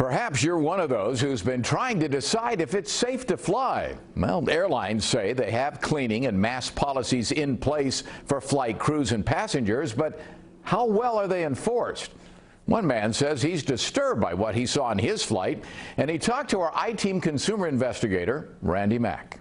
Perhaps you're one of those who's been trying to decide if it's safe to fly. Well, airlines say they have cleaning and mask policies in place for flight crews and passengers, but how well are they enforced? One man says he's disturbed by what he saw on his flight, and he talked to our I-Team consumer investigator, Randy Mack.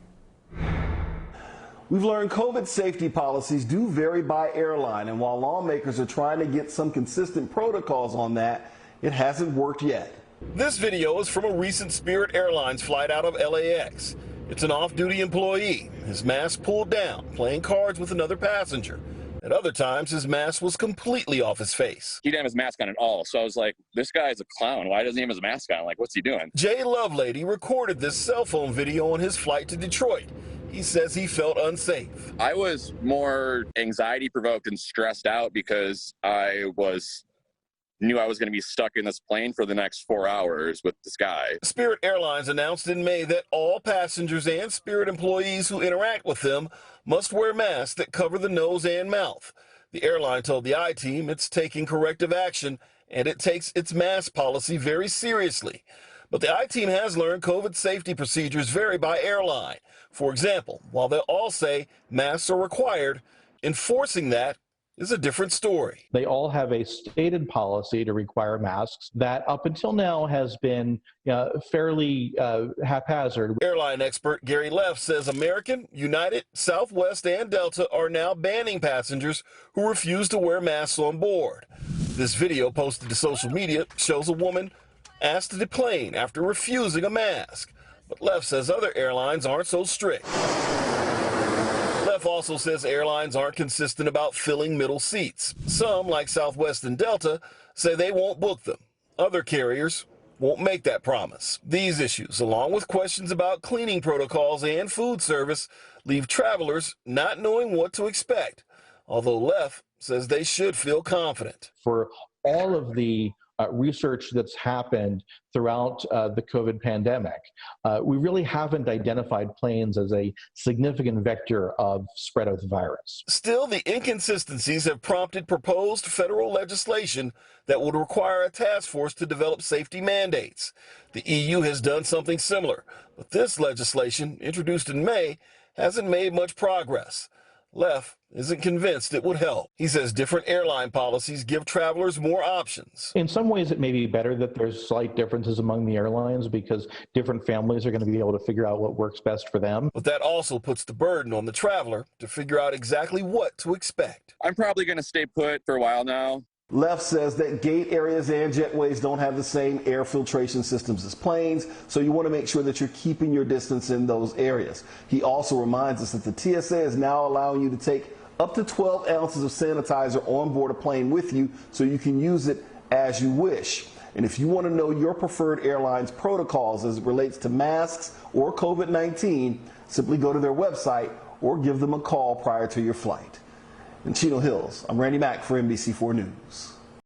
We've learned COVID safety policies do vary by airline, and while lawmakers are trying to get some consistent protocols on that, it hasn't worked yet. This video is from a recent Spirit Airlines flight out of LAX. It's an off-duty employee, his mask pulled down, playing cards with another passenger. At other times, his mask was completely off his face. He didn't have his mask on at all, so I was like, this guy's a clown. Why doesn't he have his mask on? Like, what's he doing? Jay Lovelady recorded this cell phone video on his flight to Detroit. He says he felt unsafe. I was more anxiety-provoked and stressed out because I knew I was going to be stuck in this plane for the next 4 hours with this guy. Spirit Airlines announced in May that all passengers and Spirit employees who interact with them must wear masks that cover the nose and mouth. The airline told the I-Team it's taking corrective action and it takes its mask policy very seriously. But the I-Team has learned COVID safety procedures vary by airline. For example, while they'll all say masks are required, enforcing that is a different story. They all have a stated policy to require masks that up until now has been fairly haphazard. Airline expert Gary Leff says American, United, Southwest, and Delta are now banning passengers who refuse to wear masks on board. This video posted to social media shows a woman asked to deplane after refusing a mask. But Leff says other airlines aren't so strict. Leff also says airlines aren't consistent about filling middle seats. Some, like Southwest and Delta, say they won't book them. Other carriers won't make that promise. These issues, along with questions about cleaning protocols and food service, leave travelers not knowing what to expect, although Leff says they should feel confident. For all of the research that's happened throughout the COVID pandemic, we really haven't identified planes as a significant vector of spread of the virus. Still, the inconsistencies have prompted proposed federal legislation that would require a task force to develop safety mandates. The EU has done something similar, but this legislation, introduced in May, hasn't made much progress. Leff isn't convinced it would help. He says different airline policies give travelers more options. In some ways, it may be better that there's slight differences among the airlines because different families are going to be able to figure out what works best for them. But that also puts the burden on the traveler to figure out exactly what to expect. I'm probably going to stay put for a while now. Leff says that gate areas and jetways don't have the same air filtration systems as planes, so you want to make sure that you're keeping your distance in those areas. He also reminds us that the TSA is now allowing you to take up to 12 ounces of sanitizer on board a plane with you so you can use it as you wish. And if you want to know your preferred airline's protocols as it relates to masks or COVID-19, simply go to their website or give them a call prior to your flight. In Chino Hills, I'm Randy Mack for NBC4 News.